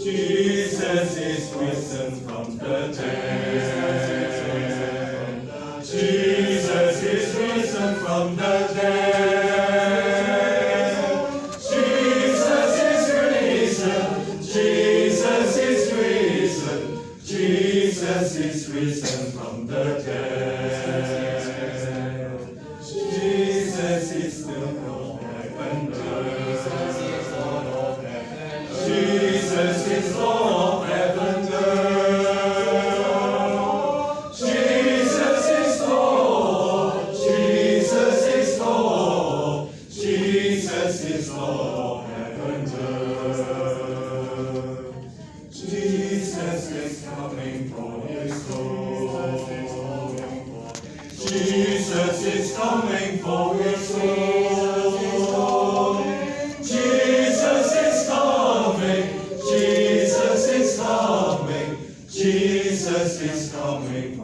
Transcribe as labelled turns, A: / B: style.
A: Jesus is risen from the dead. Jesus is risen from the dead. Jesus is risen. Jesus is risen. Jesus is risen from the dead. Jesus is the Lord of heaven and earth. Jesus is Lord of heaven and earth. Jesus is Lord. Jesus is Lord. Jesus is Lord of heaven and earth. Jesus is coming for his soul. Jesus is coming for his soul. Jesus is coming. Jesus is coming. Jesus is coming.